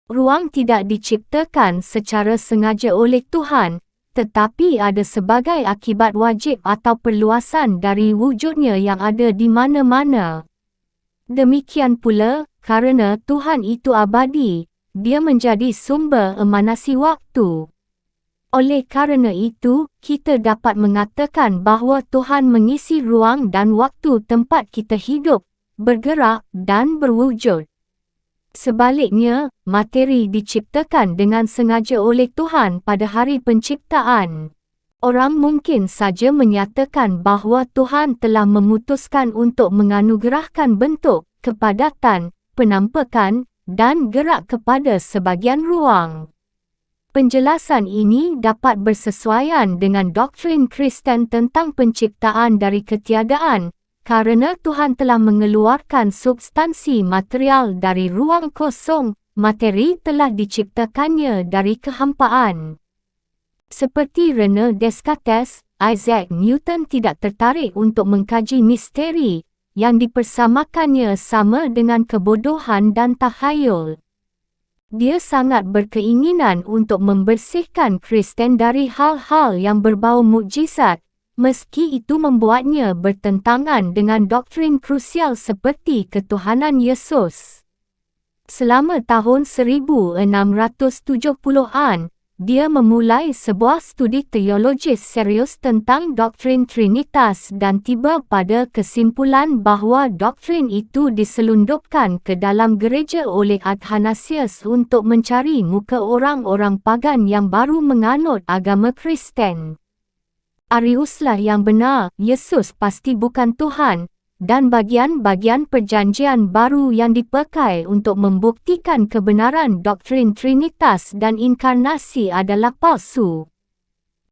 Ruang tidak diciptakan secara sengaja oleh Tuhan, tetapi ada sebagai akibat wajib atau perluasan dari wujudnya yang ada di mana-mana. Demikian pula, kerana Tuhan itu abadi, Dia menjadi sumber emanasi waktu. Oleh kerana itu, kita dapat mengatakan bahawa Tuhan mengisi ruang dan waktu tempat kita hidup, bergerak dan berwujud. Sebaliknya, materi diciptakan dengan sengaja oleh Tuhan pada hari penciptaan. Orang mungkin saja menyatakan bahawa Tuhan telah memutuskan untuk menganugerahkan bentuk, kepadatan, penampakan, dan gerak kepada sebahagian ruang. Penjelasan ini dapat bersesuaian dengan doktrin Kristen tentang penciptaan dari ketiadaan, kerana Tuhan telah mengeluarkan substansi material dari ruang kosong, materi telah diciptakannya dari kehampaan. Seperti René Descartes, Isaac Newton tidak tertarik untuk mengkaji misteri, yang dipersamakannya sama dengan kebodohan dan takhayul. Dia sangat berkeinginan untuk membersihkan Kristen dari hal-hal yang berbau mukjizat, meski itu membuatnya bertentangan dengan doktrin krusial seperti ketuhanan Yesus. Selama tahun 1670-an, dia memulai sebuah studi teologis serius tentang doktrin Trinitas dan tiba pada kesimpulan bahawa doktrin itu diselundupkan ke dalam gereja oleh Athanasius untuk mencari muka orang-orang pagan yang baru menganut agama Kristen. Ariuslah yang benar, Yesus pasti bukan Tuhan, dan bagian-bagian perjanjian baru yang dipakai untuk membuktikan kebenaran doktrin Trinitas dan inkarnasi adalah palsu.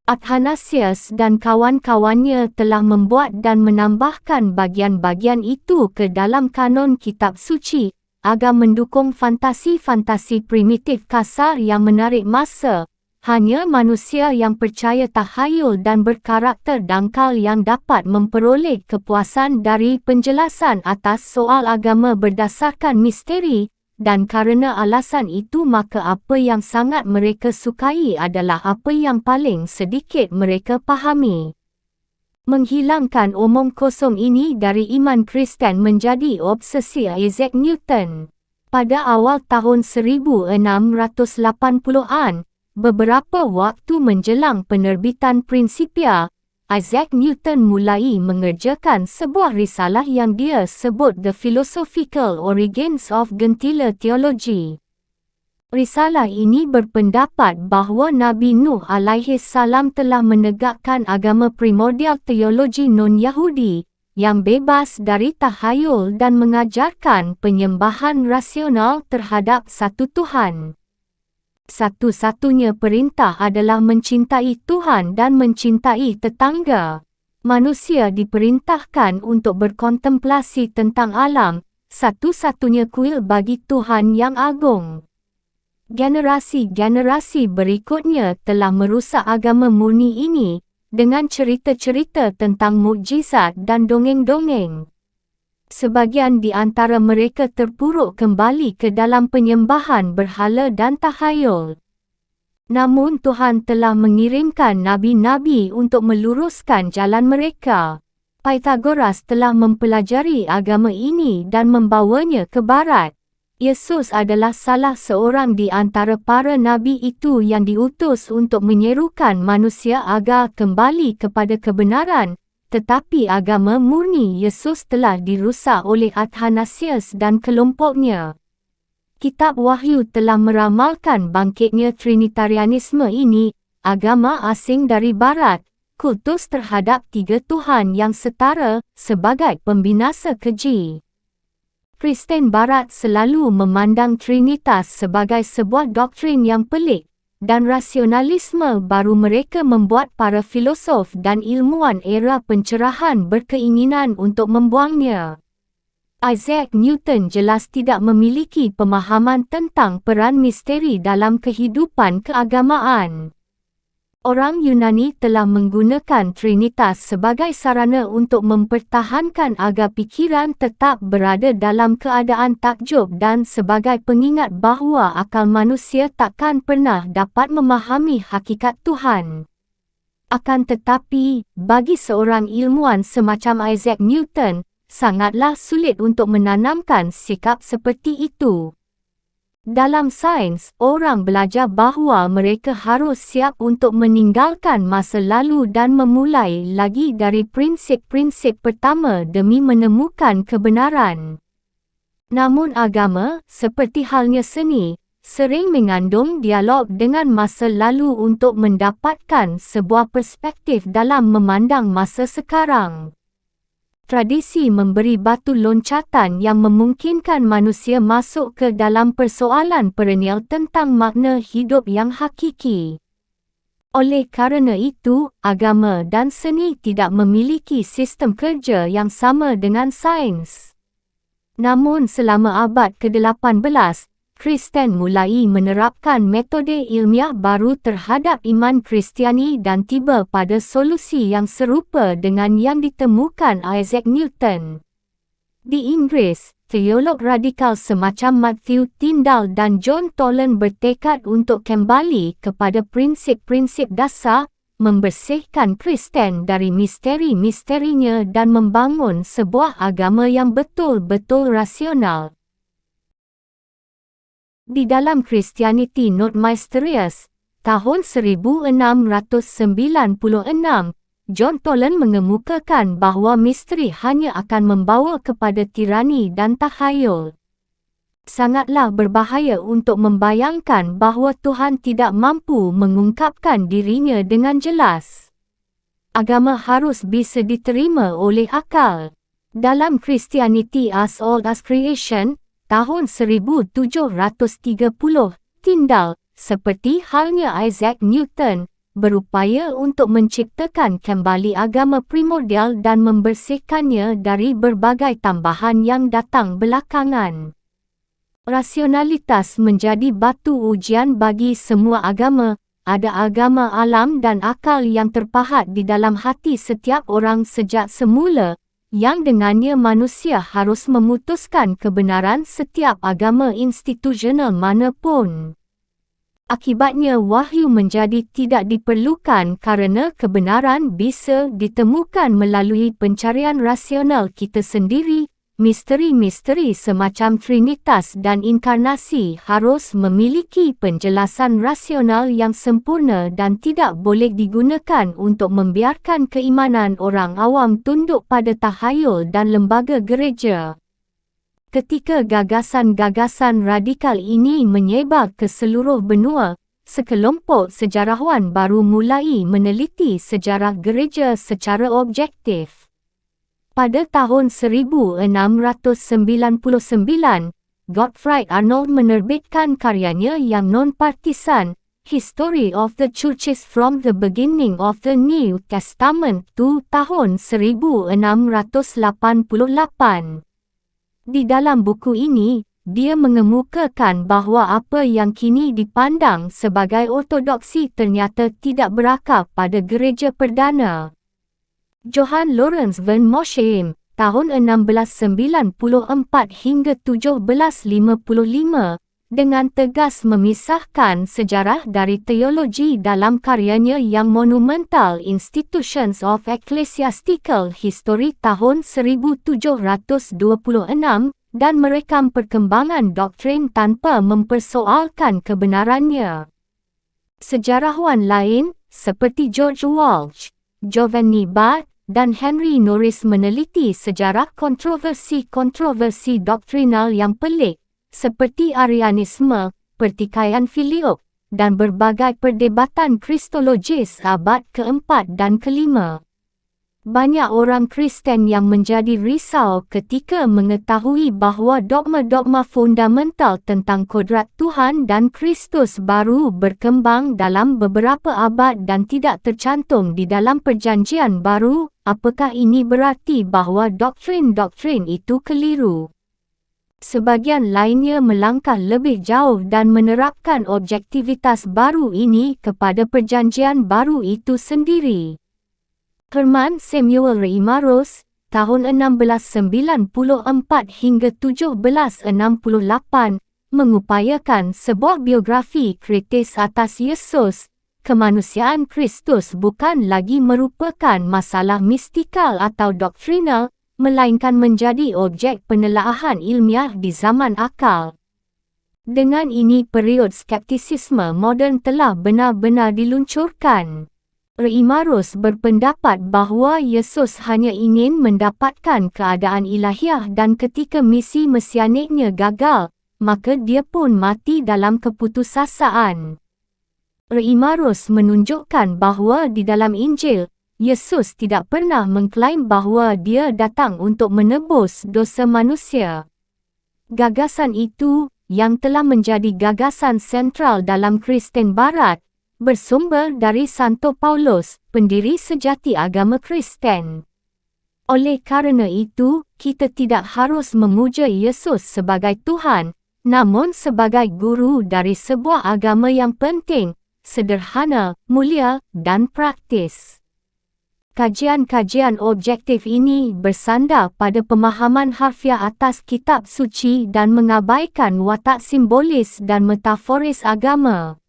Athanasius dan kawan-kawannya telah membuat dan menambahkan bagian-bagian itu ke dalam kanon kitab suci, agar mendukung fantasi-fantasi primitif kasar yang menarik masa. Hanya manusia yang percaya takhayul dan berkarakter dangkal yang dapat memperoleh kepuasan dari penjelasan atas soal agama berdasarkan misteri, dan kerana alasan itu maka apa yang sangat mereka sukai adalah apa yang paling sedikit mereka pahami. Menghilangkan omong kosong ini dari iman Kristen menjadi obsesi Isaac Newton. Pada awal tahun 1680-an, beberapa waktu menjelang penerbitan Principia, Isaac Newton mulai mengerjakan sebuah risalah yang dia sebut The Philosophical Origins of Gentile Theology. Risalah ini berpendapat bahawa Nabi Nuh alaihi salam telah menegakkan agama primordial teologi non-Yahudi, yang bebas dari takhayul dan mengajarkan penyembahan rasional terhadap satu Tuhan. Satu-satunya perintah adalah mencintai Tuhan dan mencintai tetangga. Manusia diperintahkan untuk berkontemplasi tentang alam, satu-satunya kuil bagi Tuhan yang agung. Generasi-generasi berikutnya telah merusak agama murni ini, dengan cerita-cerita tentang mukjizat dan dongeng-dongeng. Sebagian di antara mereka terpuruk kembali ke dalam penyembahan berhala dan takhayul. Namun Tuhan telah mengirimkan nabi-nabi untuk meluruskan jalan mereka. Pythagoras telah mempelajari agama ini dan membawanya ke barat. Yesus adalah salah seorang di antara para nabi itu yang diutus untuk menyerukan manusia agar kembali kepada kebenaran. Tetapi agama murni Yesus telah dirusak oleh Athanasius dan kelompoknya. Kitab Wahyu telah meramalkan bangkitnya Trinitarianisme ini, agama asing dari barat, kultus terhadap tiga Tuhan yang setara, sebagai pembinasa keji. Kristen barat selalu memandang Trinitas sebagai sebuah doktrin yang pelik, dan rasionalisme baru mereka membuat para filosof dan ilmuwan era pencerahan berkeinginan untuk membuangnya. Isaac Newton jelas tidak memiliki pemahaman tentang peran misteri dalam kehidupan keagamaan. Orang Yunani telah menggunakan Trinitas sebagai sarana untuk mempertahankan agar pikiran tetap berada dalam keadaan takjub dan sebagai pengingat bahawa akal manusia takkan pernah dapat memahami hakikat Tuhan. Akan tetapi, bagi seorang ilmuwan semacam Isaac Newton, sangatlah sulit untuk menanamkan sikap seperti itu. Dalam sains, orang belajar bahawa mereka harus siap untuk meninggalkan masa lalu dan memulai lagi dari prinsip-prinsip pertama demi menemukan kebenaran. Namun agama, seperti halnya seni, sering mengandung dialog dengan masa lalu untuk mendapatkan sebuah perspektif dalam memandang masa sekarang. Tradisi memberi batu loncatan yang memungkinkan manusia masuk ke dalam persoalan perennial tentang makna hidup yang hakiki. Oleh kerana itu, agama dan seni tidak memiliki sistem kerja yang sama dengan sains. Namun selama abad ke-18, Kristen mulai menerapkan metode ilmiah baru terhadap iman Kristiani dan tiba pada solusi yang serupa dengan yang ditemukan Isaac Newton. Di Inggeris, teolog radikal semacam Matthew Tyndale dan John Toland bertekad untuk kembali kepada prinsip-prinsip dasar, membersihkan Kristen dari misteri-misterinya dan membangun sebuah agama yang betul-betul rasional. Di dalam Christianity Not Mysterious, tahun 1696, John Toland mengemukakan bahawa misteri hanya akan membawa kepada tirani dan takhayul. Sangatlah berbahaya untuk membayangkan bahawa Tuhan tidak mampu mengungkapkan dirinya dengan jelas. Agama harus bisa diterima oleh akal. Dalam Christianity as Old as Creation, tahun 1730, Tyndale, seperti halnya Isaac Newton, berupaya untuk menciptakan kembali agama primordial dan membersihkannya dari berbagai tambahan yang datang belakangan. Rasionalitas menjadi batu ujian bagi semua agama. Ada agama alam dan akal yang terpahat di dalam hati setiap orang sejak semula, yang dengannya manusia harus memutuskan kebenaran setiap agama institusional manapun. Akibatnya wahyu menjadi tidak diperlukan kerana kebenaran bisa ditemukan melalui pencarian rasional kita sendiri. Misteri-misteri semacam Trinitas dan Inkarnasi harus memiliki penjelasan rasional yang sempurna dan tidak boleh digunakan untuk membiarkan keimanan orang awam tunduk pada takhayul dan lembaga gereja. Ketika gagasan-gagasan radikal ini menyebar ke seluruh benua, sekelompok sejarawan baru mulai meneliti sejarah gereja secara objektif. Pada tahun 1699, Gottfried Arnold menerbitkan karyanya yang non-partisan, History of the Churches from the Beginning of the New Testament to tahun 1688. Di dalam buku ini, dia mengemukakan bahawa apa yang kini dipandang sebagai ortodoksi ternyata tidak berakar pada gereja perdana. Johann Lorenz von Mosheim, tahun 1694 hingga 1755, dengan tegas memisahkan sejarah dari teologi dalam karyanya yang monumental Institutions of Ecclesiastical History tahun 1726 dan merekam perkembangan doktrin tanpa mempersoalkan kebenarannya. Sejarawan lain, seperti George Walsh, Giovanni Bart, dan Henry Norris meneliti sejarah kontroversi doktrinal yang pelik, seperti Arianisme, pertikaian Filioque, dan berbagai perdebatan kristologis abad keempat dan kelima. Banyak orang Kristen yang menjadi risau ketika mengetahui bahawa dogma-dogma fundamental tentang kodrat Tuhan dan Kristus baru berkembang dalam beberapa abad dan tidak tercantum di dalam Perjanjian Baru. Apakah ini berarti bahawa doktrin-doktrin itu keliru? Sebagian lainnya melangkah lebih jauh dan menerapkan objektivitas baru ini kepada perjanjian baru itu sendiri. Herman Samuel Reimarus, tahun 1694 hingga 1768, mengupayakan sebuah biografi kritis atas Yesus. Kemanusiaan Kristus bukan lagi merupakan masalah mistikal atau doktrinal, melainkan menjadi objek penelaahan ilmiah di zaman akal. Dengan ini period skeptisisme moden telah benar-benar diluncurkan. Reimarus berpendapat bahawa Yesus hanya ingin mendapatkan keadaan ilahiah dan ketika misi mesianiknya gagal, maka dia pun mati dalam keputusasaan. Reimarus menunjukkan bahawa di dalam Injil, Yesus tidak pernah mengklaim bahawa dia datang untuk menebus dosa manusia. Gagasan itu, yang telah menjadi gagasan sentral dalam Kristen Barat, bersumber dari Santo Paulus, pendiri sejati agama Kristen. Oleh kerana itu, kita tidak harus memuja Yesus sebagai Tuhan, namun sebagai guru dari sebuah agama yang penting, sederhana, mulia, dan praktis. Kajian-kajian objektif ini bersandar pada pemahaman harfiah atas kitab suci dan mengabaikan watak simbolis dan metaforis agama.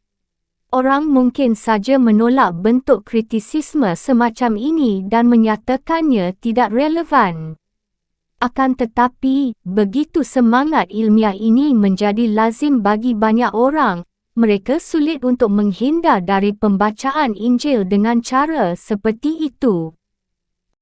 Orang mungkin saja menolak bentuk kritisisme semacam ini dan menyatakannya tidak relevan. Akan tetapi, begitu semangat ilmiah ini menjadi lazim bagi banyak orang, mereka sulit untuk menghindar dari pembacaan Injil dengan cara seperti itu.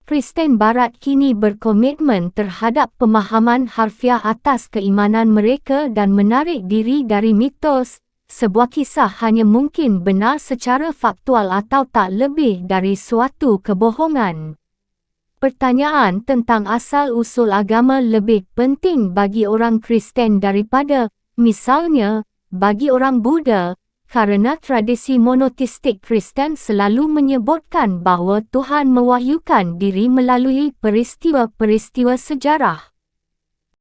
Kristen Barat kini berkomitmen terhadap pemahaman harfiah atas keimanan mereka dan menarik diri dari mitos. Sebuah kisah hanya mungkin benar secara faktual atau tak lebih dari suatu kebohongan. Pertanyaan tentang asal-usul agama lebih penting bagi orang Kristen daripada, misalnya, bagi orang Buddha, kerana tradisi monoteistik Kristen selalu menyebutkan bahawa Tuhan mewahyukan diri melalui peristiwa-peristiwa sejarah.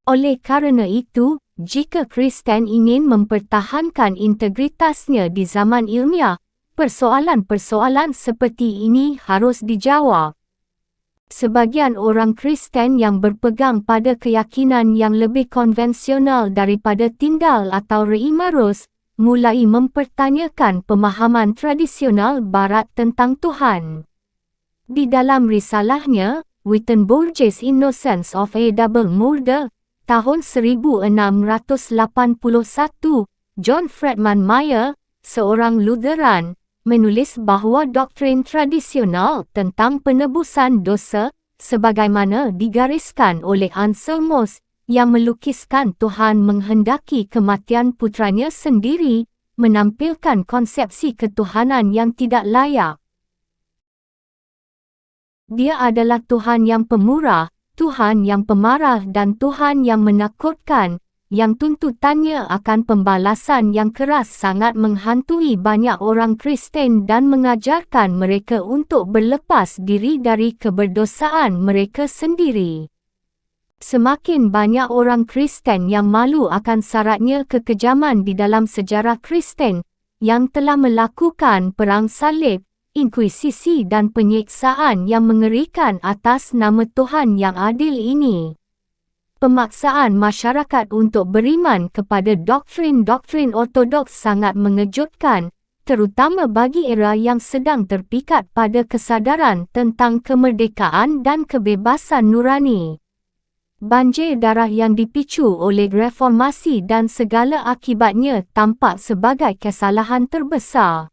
Oleh kerana itu, jika Kristen ingin mempertahankan integritasnya di zaman ilmiah, persoalan-persoalan seperti ini harus dijawab. Sebagian orang Kristen yang berpegang pada keyakinan yang lebih konvensional daripada Tyndale atau Reimarus, mulai mempertanyakan pemahaman tradisional Barat tentang Tuhan. Di dalam risalahnya, Wittenberg's Innocence of a Double Murder, tahun 1681, John Friedman Meyer, seorang Lutheran, menulis bahawa doktrin tradisional tentang penebusan dosa, sebagaimana digariskan oleh Anselmus, yang melukiskan Tuhan menghendaki kematian putranya sendiri, menampilkan konsepsi ketuhanan yang tidak layak. Dia adalah Tuhan yang pemurah, Tuhan yang pemarah dan Tuhan yang menakutkan, yang tuntutannya akan pembalasan yang keras sangat menghantui banyak orang Kristen dan mengajarkan mereka untuk berlepas diri dari keberdosaan mereka sendiri. Semakin banyak orang Kristen yang malu akan syaratnya kekejaman di dalam sejarah Kristen, yang telah melakukan perang salib, inkuisisi dan penyiksaan yang mengerikan atas nama Tuhan yang adil ini. Pemaksaan masyarakat untuk beriman kepada doktrin-doktrin ortodoks sangat mengejutkan, terutama bagi era yang sedang terpikat pada kesadaran tentang kemerdekaan dan kebebasan nurani. Banjir darah yang dipicu oleh reformasi dan segala akibatnya tampak sebagai kesalahan terbesar.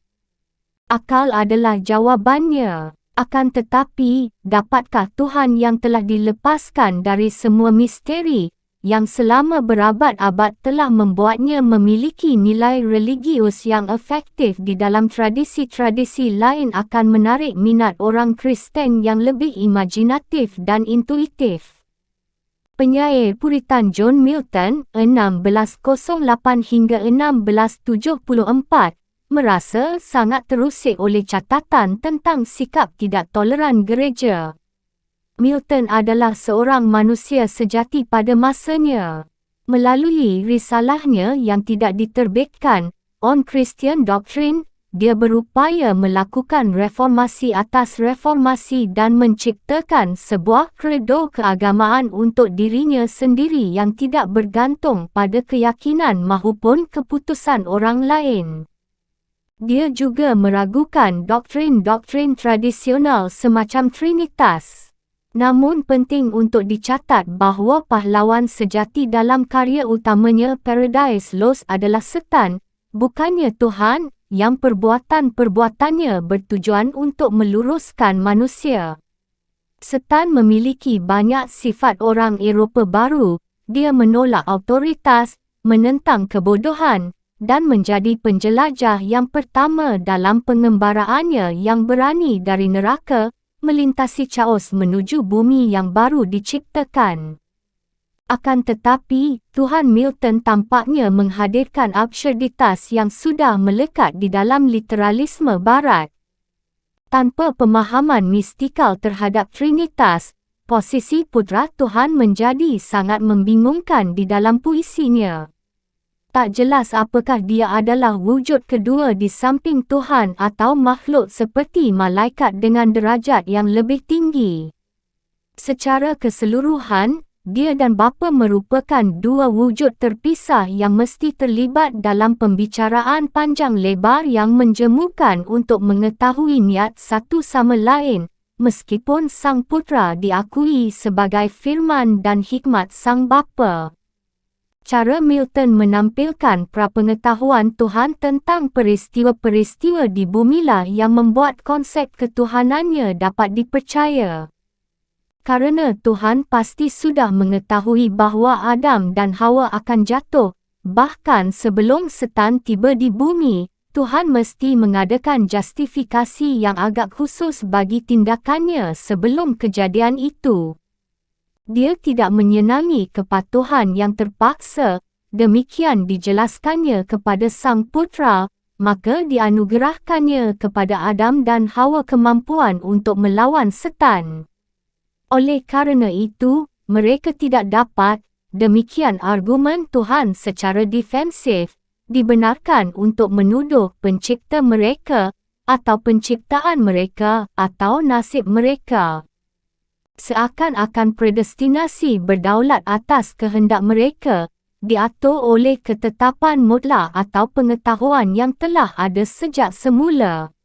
Akal adalah jawabannya. Akan tetapi, dapatkah Tuhan yang telah dilepaskan dari semua misteri, yang selama berabad-abad telah membuatnya memiliki nilai religius yang efektif di dalam tradisi-tradisi lain akan menarik minat orang Kristen yang lebih imajinatif dan intuitif? Penyair Puritan John Milton, 1608 hingga 1674, merasa sangat terusik oleh catatan tentang sikap tidak toleran gereja. Milton adalah seorang manusia sejati pada masanya. Melalui risalahnya yang tidak diterbitkan, On Christian Doctrine, dia berupaya melakukan reformasi atas reformasi dan menciptakan sebuah kredo keagamaan untuk dirinya sendiri yang tidak bergantung pada keyakinan maupun keputusan orang lain. Dia juga meragukan doktrin-doktrin tradisional semacam Trinitas. Namun penting untuk dicatat bahawa pahlawan sejati dalam karya utamanya Paradise Lost adalah Setan, bukannya Tuhan, yang perbuatan-perbuatannya bertujuan untuk meluruskan manusia. Setan memiliki banyak sifat orang Eropah baru. Dia menolak autoritas, menentang kebodohan, dan menjadi penjelajah yang pertama dalam pengembaraannya yang berani dari neraka, melintasi chaos menuju bumi yang baru diciptakan. Akan tetapi, Tuhan Milton tampaknya menghadirkan absurditas yang sudah melekat di dalam literalisme Barat. Tanpa pemahaman mistikal terhadap Trinitas, posisi putera Tuhan menjadi sangat membingungkan di dalam puisinya. Tak jelas apakah dia adalah wujud kedua di samping Tuhan atau makhluk seperti malaikat dengan derajat yang lebih tinggi. Secara keseluruhan, dia dan Bapa merupakan dua wujud terpisah yang mesti terlibat dalam pembicaraan panjang lebar yang menjemukan untuk mengetahui niat satu sama lain, meskipun Sang Putera diakui sebagai firman dan hikmat Sang Bapa. Cara Milton menampilkan prapengetahuan Tuhan tentang peristiwa-peristiwa di bumilah yang membuat konsep ketuhanannya dapat dipercaya. Karena Tuhan pasti sudah mengetahui bahawa Adam dan Hawa akan jatuh, bahkan sebelum Setan tiba di bumi, Tuhan mesti mengadakan justifikasi yang agak khusus bagi tindakannya sebelum kejadian itu. Dia tidak menyenangi kepatuhan yang terpaksa, demikian dijelaskannya kepada Sang Putera, maka dianugerahkannya kepada Adam dan Hawa kemampuan untuk melawan Setan. Oleh kerana itu, mereka tidak dapat, demikian argumen Tuhan secara defensif, dibenarkan untuk menuduh pencipta mereka, atau penciptaan mereka, atau nasib mereka. Seakan-akan predestinasi berdaulat atas kehendak mereka, diatur oleh ketetapan mutlak atau pengetahuan yang telah ada sejak semula.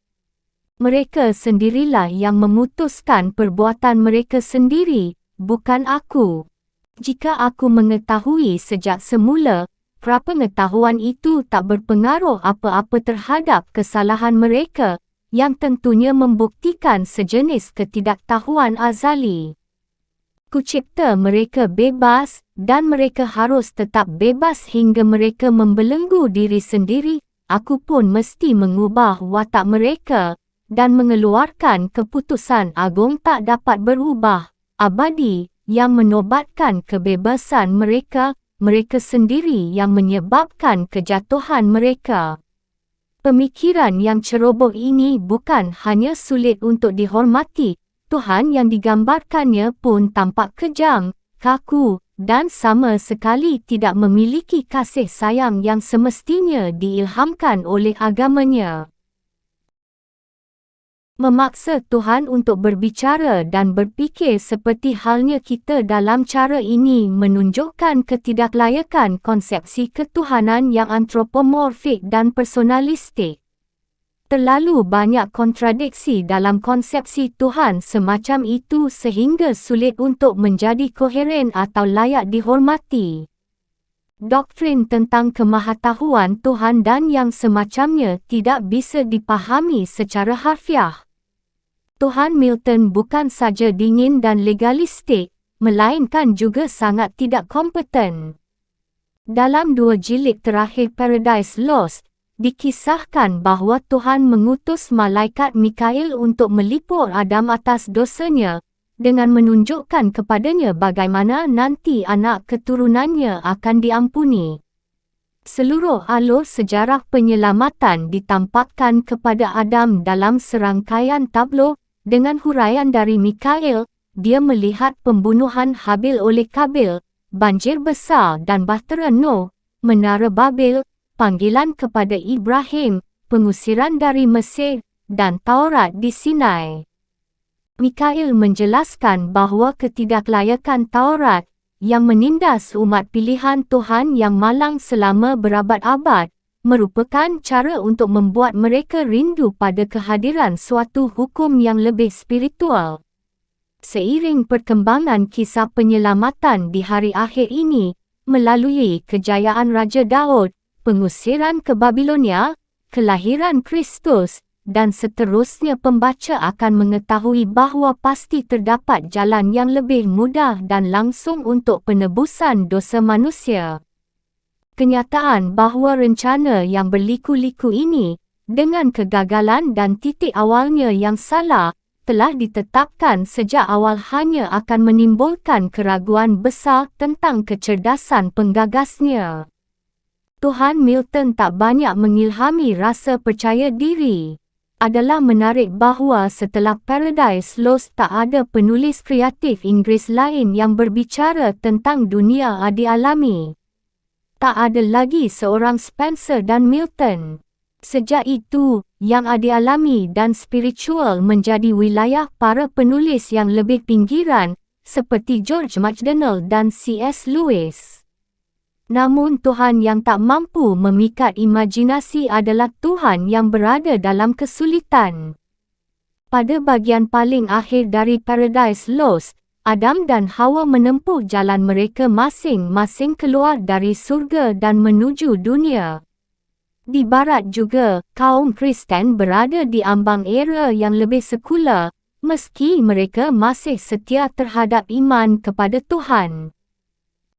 Mereka sendirilah yang memutuskan perbuatan mereka sendiri, bukan aku. Jika aku mengetahui sejak semula, prapengetahuan itu tak berpengaruh apa-apa terhadap kesalahan mereka, yang tentunya membuktikan sejenis ketidaktahuan azali. Kucipta mereka bebas, dan mereka harus tetap bebas hingga mereka membelenggu diri sendiri. Aku pun mesti mengubah watak mereka, dan mengeluarkan keputusan agung tak dapat berubah, abadi, yang menobatkan kebebasan mereka, mereka sendiri yang menyebabkan kejatuhan mereka. Pemikiran yang ceroboh ini bukan hanya sulit untuk dihormati, Tuhan yang digambarkannya pun tampak kejam, kaku, dan sama sekali tidak memiliki kasih sayang yang semestinya diilhamkan oleh agamanya. Memaksa Tuhan untuk berbicara dan berfikir seperti halnya kita dalam cara ini menunjukkan ketidaklayakan konsepsi ketuhanan yang antropomorfik dan personalistik. Terlalu banyak kontradiksi dalam konsepsi Tuhan semacam itu sehingga sulit untuk menjadi koheren atau layak dihormati. Doktrin tentang kemahatauan Tuhan dan yang semacamnya tidak bisa dipahami secara harfiah. Tuhan Milton bukan saja dingin dan legalistik, melainkan juga sangat tidak kompeten. Dalam 2 jilid terakhir Paradise Lost, dikisahkan bahawa Tuhan mengutus malaikat Mikail untuk melipur Adam atas dosanya, dengan menunjukkan kepadanya bagaimana nanti anak keturunannya akan diampuni. Seluruh alur sejarah penyelamatan ditampakkan kepada Adam dalam serangkaian tablo, dengan huraian dari Mikail. Dia melihat pembunuhan Habil oleh Kabil, banjir besar dan bahtera Nuh, Menara Babel, panggilan kepada Ibrahim, pengusiran dari Mesir, dan Taurat di Sinai. Mikail menjelaskan bahawa ketidaklayakan Taurat, yang menindas umat pilihan Tuhan yang malang selama berabad-abad, merupakan cara untuk membuat mereka rindu pada kehadiran suatu hukum yang lebih spiritual. Seiring perkembangan kisah penyelamatan di hari akhir ini, melalui kejayaan Raja Daud, pengusiran ke Babilonia, kelahiran Kristus, dan seterusnya, pembaca akan mengetahui bahawa pasti terdapat jalan yang lebih mudah dan langsung untuk penebusan dosa manusia. Kenyataan bahawa rencana yang berliku-liku ini, dengan kegagalan dan titik awalnya yang salah, telah ditetapkan sejak awal hanya akan menimbulkan keraguan besar tentang kecerdasan penggagasnya. Tuhan Milton tak banyak mengilhami rasa percaya diri. Adalah menarik bahawa setelah Paradise Lost tak ada penulis kreatif Inggeris lain yang berbicara tentang dunia adi-alami. Tak ada lagi seorang Spencer dan Milton. Sejak itu, yang adi-alami dan spiritual menjadi wilayah para penulis yang lebih pinggiran, seperti George MacDonald dan C.S. Lewis. Namun Tuhan yang tak mampu memikat imajinasi adalah Tuhan yang berada dalam kesulitan. Pada bahagian paling akhir dari Paradise Lost, Adam dan Hawa menempuh jalan mereka masing-masing keluar dari surga dan menuju dunia. Di barat juga, kaum Kristen berada di ambang era yang lebih sekular, meski mereka masih setia terhadap iman kepada Tuhan.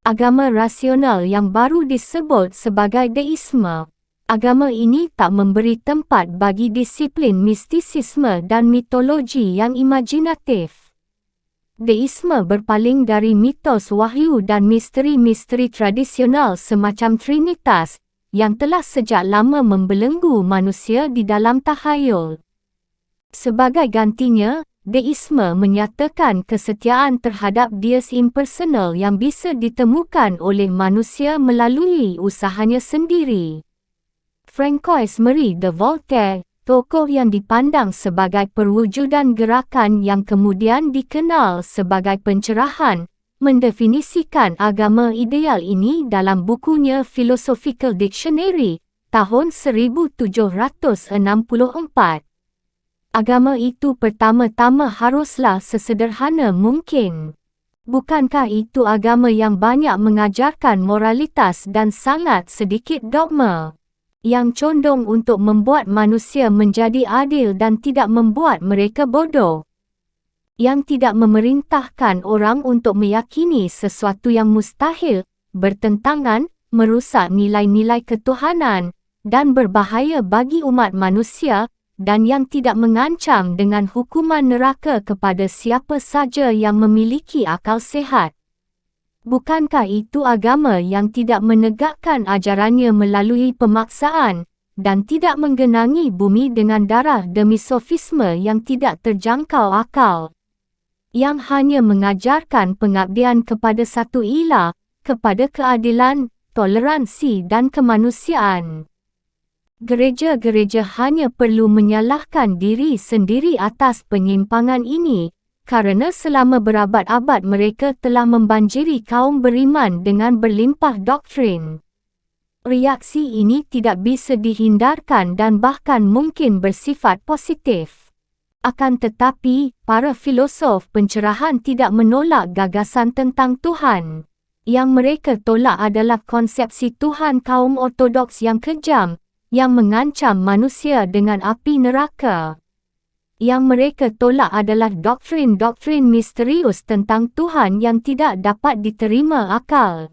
Agama rasional yang baru disebut sebagai deisme. Agama ini tak memberi tempat bagi disiplin mistisisme dan mitologi yang imajinatif. Deisme berpaling dari mitos wahyu dan misteri-misteri tradisional semacam Trinitas, yang telah sejak lama membelenggu manusia di dalam tahayul. Sebagai gantinya, deisme menyatakan kesetiaan terhadap Deus impersonal yang bisa ditemukan oleh manusia melalui usahanya sendiri. Francois Marie de Voltaire, tokoh yang dipandang sebagai perwujudan gerakan yang kemudian dikenal sebagai pencerahan, mendefinisikan agama ideal ini dalam bukunya Philosophical Dictionary, tahun 1764. Agama itu pertama-tama haruslah sesederhana mungkin. Bukankah itu agama yang banyak mengajarkan moralitas dan sangat sedikit dogma, yang condong untuk membuat manusia menjadi adil dan tidak membuat mereka bodoh? Yang tidak memerintahkan orang untuk meyakini sesuatu yang mustahil, bertentangan, merusak nilai-nilai ketuhanan, dan berbahaya bagi umat manusia, dan yang tidak mengancam dengan hukuman neraka kepada siapa saja yang memiliki akal sehat. Bukankah itu agama yang tidak menegakkan ajarannya melalui pemaksaan, dan tidak menggenangi bumi dengan darah demi sofisme yang tidak terjangkau akal? Yang hanya mengajarkan pengabdian kepada satu ilah, kepada keadilan, toleransi dan kemanusiaan. Gereja-gereja hanya perlu menyalahkan diri sendiri atas penyimpangan ini, kerana selama berabad-abad mereka telah membanjiri kaum beriman dengan berlimpah doktrin. Reaksi ini tidak bisa dihindarkan dan bahkan mungkin bersifat positif. Akan tetapi, para filosof pencerahan tidak menolak gagasan tentang Tuhan. Yang mereka tolak adalah konsepsi Tuhan kaum Ortodoks yang kejam, yang mengancam manusia dengan api neraka. Yang mereka tolak adalah doktrin-doktrin misterius tentang Tuhan yang tidak dapat diterima akal.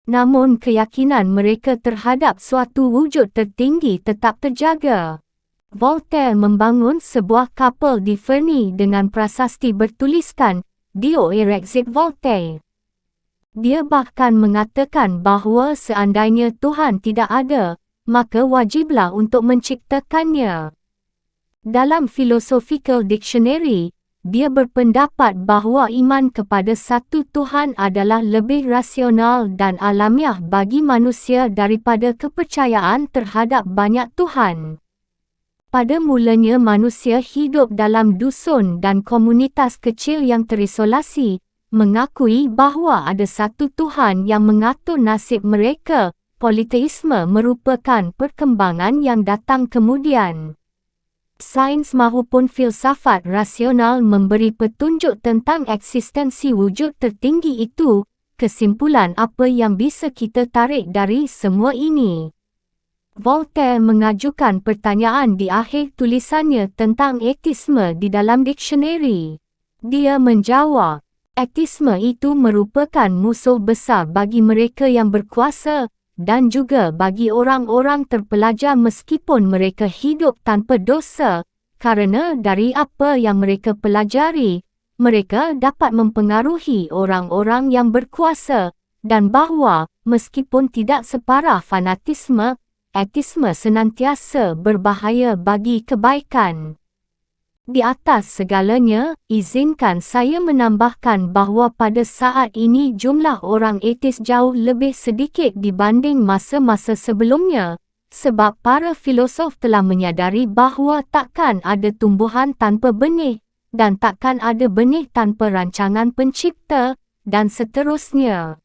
Namun keyakinan mereka terhadap suatu wujud tertinggi tetap terjaga. Voltaire membangun sebuah kapel di Ferny dengan prasasti bertuliskan, Dio erexit Voltaire. Dia bahkan mengatakan bahawa seandainya Tuhan tidak ada, maka wajiblah untuk menciptakannya. Dalam Philosophical Dictionary, dia berpendapat bahawa iman kepada satu Tuhan adalah lebih rasional dan alamiah bagi manusia daripada kepercayaan terhadap banyak Tuhan. Pada mulanya manusia hidup dalam dusun dan komunitas kecil yang terisolasi, mengakui bahawa ada satu Tuhan yang mengatur nasib mereka. Politeisme merupakan perkembangan yang datang kemudian. Sains maupun filsafat rasional memberi petunjuk tentang eksistensi wujud tertinggi itu. Kesimpulan apa yang bisa kita tarik dari semua ini? Voltaire mengajukan pertanyaan di akhir tulisannya tentang etisme di dalam diksionari. Dia menjawab, etisme itu merupakan musuh besar bagi mereka yang berkuasa dan juga bagi orang-orang terpelajar meskipun mereka hidup tanpa dosa, kerana dari apa yang mereka pelajari, mereka dapat mempengaruhi orang-orang yang berkuasa, dan bahawa, meskipun tidak separah fanatisme, etisme senantiasa berbahaya bagi kebaikan. Di atas segalanya, izinkan saya menambahkan bahawa pada saat ini jumlah orang etis jauh lebih sedikit dibanding masa-masa sebelumnya, sebab para filosof telah menyadari bahawa takkan ada tumbuhan tanpa benih, dan takkan ada benih tanpa rancangan pencipta, dan seterusnya.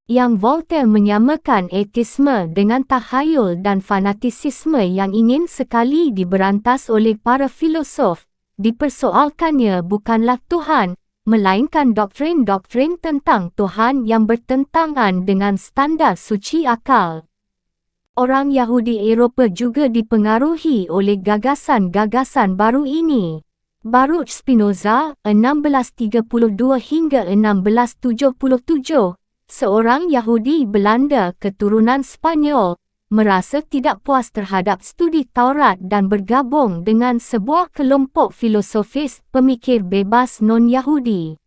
Yang Voltaire menyamakan etisme dengan takhayul dan fanatisisme yang ingin sekali diberantas oleh para filosof. Dipersoalkannya bukanlah Tuhan, melainkan doktrin-doktrin tentang Tuhan yang bertentangan dengan standar suci akal. Orang Yahudi Eropah juga dipengaruhi oleh gagasan-gagasan baru ini. Baruch Spinoza, 1632 hingga 1677, seorang Yahudi Belanda keturunan Spanyol, merasa tidak puas terhadap studi Taurat dan bergabung dengan sebuah kelompok filosofis pemikir bebas non-Yahudi.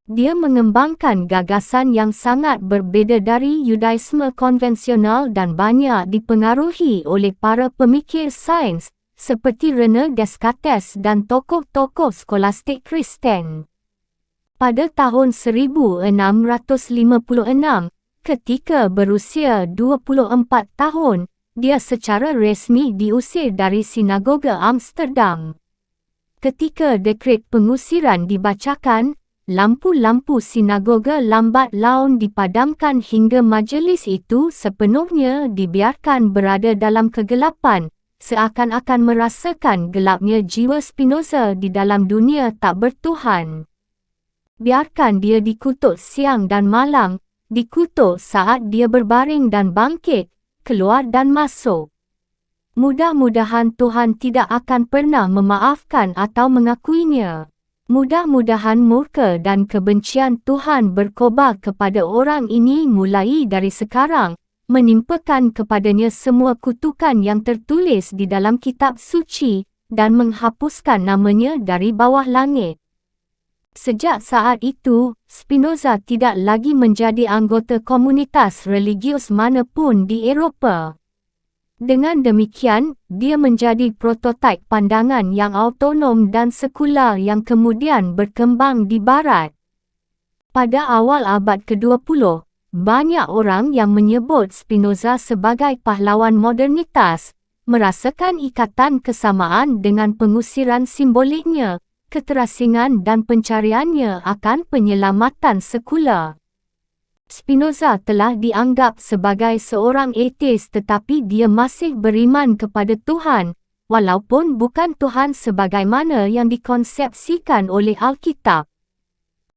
Dia mengembangkan gagasan yang sangat berbeza dari Yudaisme konvensional dan banyak dipengaruhi oleh para pemikir sains, seperti René Descartes dan tokoh-tokoh skolastik Kristen. Pada tahun 1656, ketika berusia 24 tahun, dia secara resmi diusir dari sinagoga Amsterdam. Ketika dekret pengusiran dibacakan, lampu-lampu sinagoga lambat laun dipadamkan hingga majlis itu sepenuhnya dibiarkan berada dalam kegelapan, seakan-akan merasakan gelapnya jiwa Spinoza di dalam dunia tak bertuhan. Biarkan dia dikutuk siang dan malam, dikutuk saat dia berbaring dan bangkit, keluar dan masuk. Mudah-mudahan Tuhan tidak akan pernah memaafkan atau mengakuinya. Mudah-mudahan murka dan kebencian Tuhan berkobar kepada orang ini mulai dari sekarang, menimpakan kepadanya semua kutukan yang tertulis di dalam kitab suci, dan menghapuskan namanya dari bawah langit. Sejak saat itu, Spinoza tidak lagi menjadi anggota komunitas religius manapun di Eropah. Dengan demikian, dia menjadi prototipe pandangan yang autonom dan sekular yang kemudian berkembang di Barat. Pada awal abad ke-20, banyak orang yang menyebut Spinoza sebagai pahlawan modernitas, merasakan ikatan kesamaan dengan pengusiran simboliknya, keterasingan dan pencariannya akan penyelamatan sekular. Spinoza telah dianggap sebagai seorang ateis tetapi dia masih beriman kepada Tuhan, walaupun bukan Tuhan sebagaimana yang dikonsepsikan oleh Alkitab.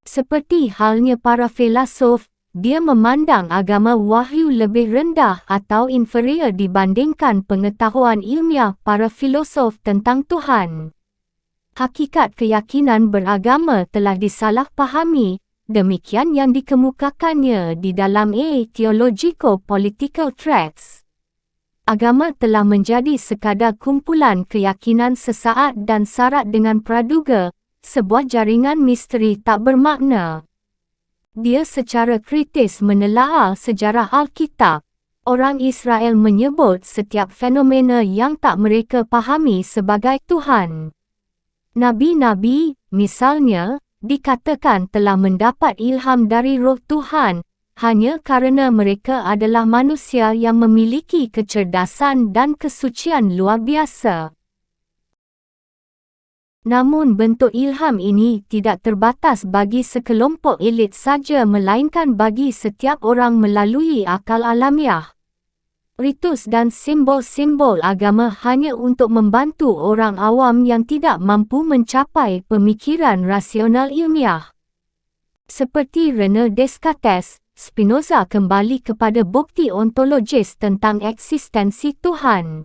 Seperti halnya para filosof, dia memandang agama wahyu lebih rendah atau inferior dibandingkan pengetahuan ilmiah para filosof tentang Tuhan. Hakikat keyakinan beragama telah disalahpahami, demikian yang dikemukakannya di dalam A Theologico-Political Tracts. Agama telah menjadi sekadar kumpulan keyakinan sesaat dan syarat dengan praduga, sebuah jaringan misteri tak bermakna. Dia secara kritis menelaah sejarah Alkitab. Orang Israel menyebut setiap fenomena yang tak mereka pahami sebagai Tuhan. Nabi-nabi, misalnya, dikatakan telah mendapat ilham dari Roh Tuhan, hanya kerana mereka adalah manusia yang memiliki kecerdasan dan kesucian luar biasa. Namun bentuk ilham ini tidak terbatas bagi sekelompok elit saja melainkan bagi setiap orang melalui akal alamiah. Ritus dan simbol-simbol agama hanya untuk membantu orang awam yang tidak mampu mencapai pemikiran rasional ilmiah. Seperti René Descartes, Spinoza kembali kepada bukti ontologis tentang eksistensi Tuhan.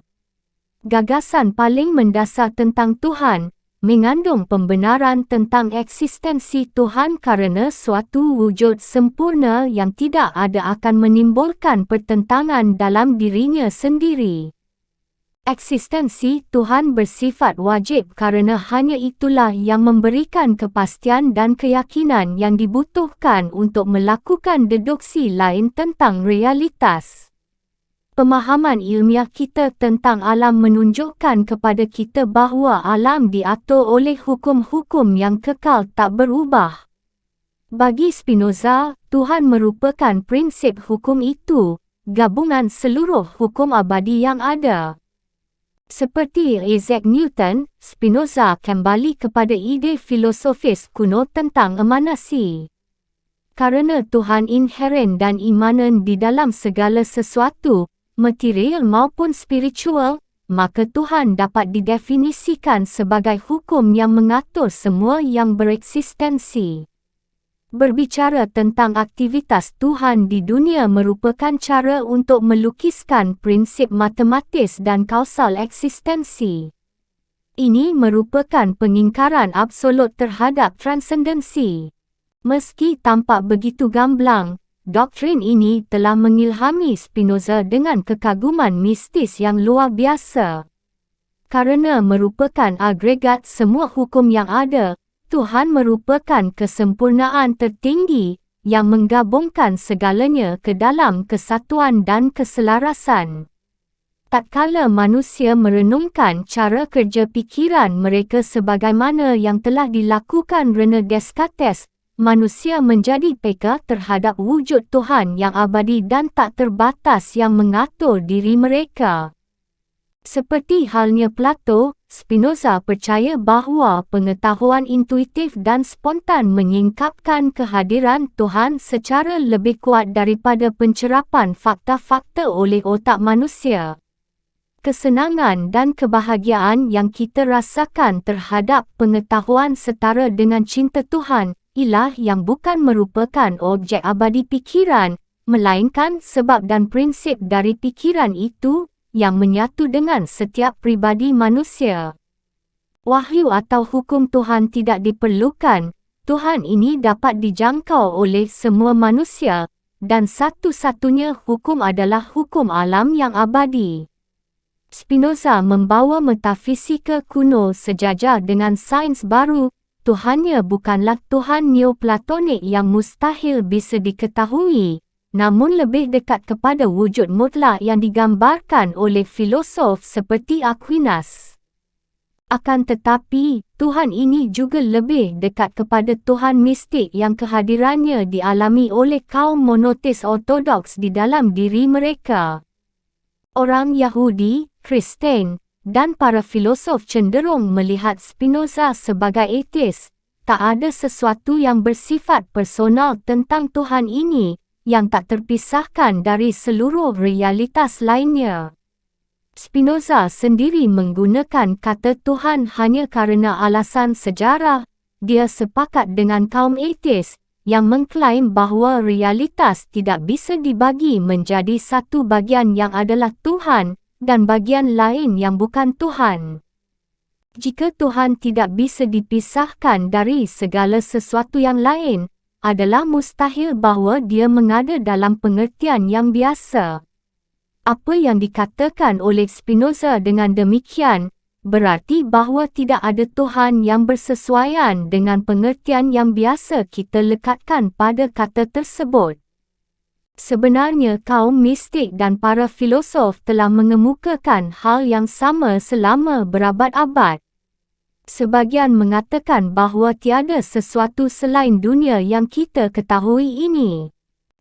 Gagasan paling mendasar tentang Tuhan mengandung pembenaran tentang eksistensi Tuhan kerana suatu wujud sempurna yang tidak ada akan menimbulkan pertentangan dalam dirinya sendiri. Eksistensi Tuhan bersifat wajib kerana hanya itulah yang memberikan kepastian dan keyakinan yang dibutuhkan untuk melakukan deduksi lain tentang realitas. Pemahaman ilmiah kita tentang alam menunjukkan kepada kita bahawa alam diatur oleh hukum-hukum yang kekal tak berubah. Bagi Spinoza, Tuhan merupakan prinsip hukum itu, gabungan seluruh hukum abadi yang ada. Seperti Isaac Newton, Spinoza kembali kepada ide filosofis kuno tentang emanasi. Karena Tuhan inheren dan imanen di dalam segala sesuatu, material maupun spiritual, maka Tuhan dapat didefinisikan sebagai hukum yang mengatur semua yang bereksistensi. Berbicara tentang aktivitas Tuhan di dunia merupakan cara untuk melukiskan prinsip matematis dan kausal eksistensi. Ini merupakan pengingkaran absolut terhadap transendensi. Meski tampak begitu gamblang, doktrin ini telah mengilhami Spinoza dengan kekaguman mistis yang luar biasa. Karena merupakan agregat semua hukum yang ada, Tuhan merupakan kesempurnaan tertinggi yang menggabungkan segalanya ke dalam kesatuan dan keselarasan. Tatkala manusia merenungkan cara kerja pikiran mereka sebagaimana yang telah dilakukan René Descartes, manusia menjadi peka terhadap wujud Tuhan yang abadi dan tak terbatas yang mengatur diri mereka. Seperti halnya Plato, Spinoza percaya bahawa pengetahuan intuitif dan spontan menyingkapkan kehadiran Tuhan secara lebih kuat daripada pencerapan fakta-fakta oleh otak manusia. Kesenangan dan kebahagiaan yang kita rasakan terhadap pengetahuan setara dengan cinta Tuhan ialah yang bukan merupakan objek abadi pikiran, melainkan sebab dan prinsip dari pikiran itu yang menyatu dengan setiap pribadi manusia. Wahyu atau hukum Tuhan tidak diperlukan, Tuhan ini dapat dijangkau oleh semua manusia, dan satu-satunya hukum adalah hukum alam yang abadi. Spinoza membawa metafisika kuno sejajar dengan sains baru. Tuhannya bukanlah Tuhan Neoplatonik yang mustahil bisa diketahui, namun lebih dekat kepada wujud mutlak yang digambarkan oleh filosof seperti Aquinas. Akan tetapi, Tuhan ini juga lebih dekat kepada Tuhan mistik yang kehadirannya dialami oleh kaum monoteis ortodoks di dalam diri mereka. Orang Yahudi, Kristen, dan para filosof cenderung melihat Spinoza sebagai ateis. Tak ada sesuatu yang bersifat personal tentang Tuhan ini, yang tak terpisahkan dari seluruh realitas lainnya. Spinoza sendiri menggunakan kata Tuhan hanya kerana alasan sejarah. Dia sepakat dengan kaum ateis, yang mengklaim bahawa realitas tidak bisa dibagi menjadi satu bagian yang adalah Tuhan, dan bagian lain yang bukan Tuhan. Jika Tuhan tidak bisa dipisahkan dari segala sesuatu yang lain, adalah mustahil bahawa dia mengada dalam pengertian yang biasa. Apa yang dikatakan oleh Spinoza dengan demikian, berarti bahawa tidak ada Tuhan yang bersesuaian dengan pengertian yang biasa kita lekatkan pada kata tersebut. Sebenarnya kaum mistik dan para filosof telah mengemukakan hal yang sama selama berabad-abad. Sebagian mengatakan bahawa tiada sesuatu selain dunia yang kita ketahui ini.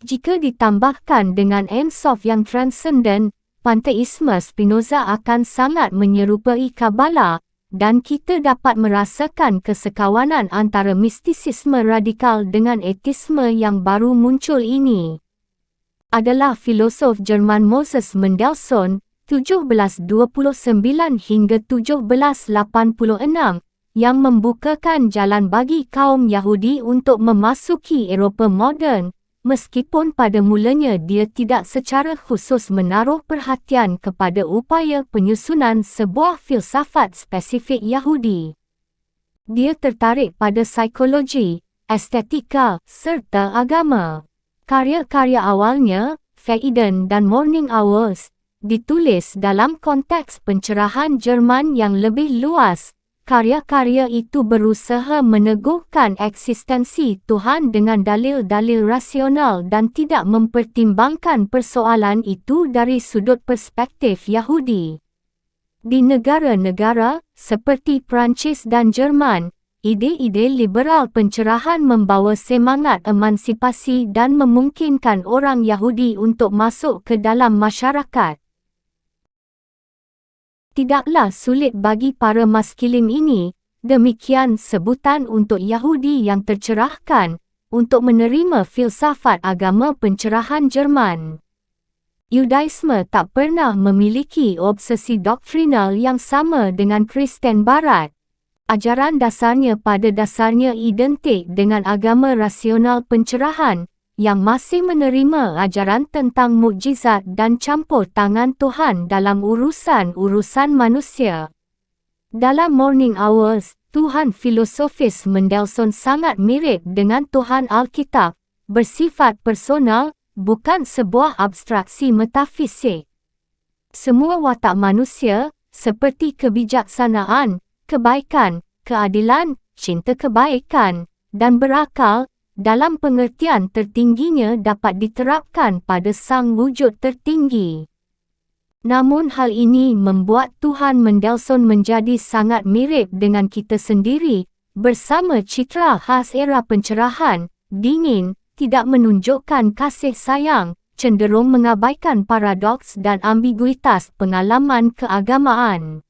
Jika ditambahkan dengan Ensof yang transenden, panteisme Spinoza akan sangat menyerupai Kabbalah, dan kita dapat merasakan kesekawanan antara mistisisme radikal dengan etisme yang baru muncul ini. Adalah filosof Jerman Moses Mendelssohn, 1729 hingga 1786, yang membukakan jalan bagi kaum Yahudi untuk memasuki Eropah moden, meskipun pada mulanya dia tidak secara khusus menaruh perhatian kepada upaya penyusunan sebuah filsafat spesifik Yahudi. Dia tertarik pada psikologi, estetika, serta agama. Karya-karya awalnya, Feiden dan Morning Hours, ditulis dalam konteks pencerahan Jerman yang lebih luas. Karya-karya itu berusaha meneguhkan eksistensi Tuhan dengan dalil-dalil rasional dan tidak mempertimbangkan persoalan itu dari sudut perspektif Yahudi. Di negara-negara seperti Perancis dan Jerman, ide-ide liberal pencerahan membawa semangat emansipasi dan memungkinkan orang Yahudi untuk masuk ke dalam masyarakat. Tidaklah sulit bagi para maskilim ini, demikian sebutan untuk Yahudi yang tercerahkan, untuk menerima filsafat agama pencerahan Jerman. Yudaisme tak pernah memiliki obsesi doktrinal yang sama dengan Kristen Barat. Ajaran dasarnya pada dasarnya identik dengan agama rasional pencerahan, yang masih menerima ajaran tentang mukjizat dan campur tangan Tuhan dalam urusan-urusan manusia. Dalam Morning Hours, Tuhan filosofis Mendelssohn sangat mirip dengan Tuhan Alkitab, bersifat personal, bukan sebuah abstraksi metafisik. Semua watak manusia, seperti kebijaksanaan, kebaikan, keadilan, cinta kebaikan, dan berakal, dalam pengertian tertingginya dapat diterapkan pada sang wujud tertinggi. Namun hal ini membuat Tuhan Mendelssohn menjadi sangat mirip dengan kita sendiri, bersama citra khas era pencerahan, dingin, tidak menunjukkan kasih sayang, cenderung mengabaikan paradoks dan ambiguitas pengalaman keagamaan.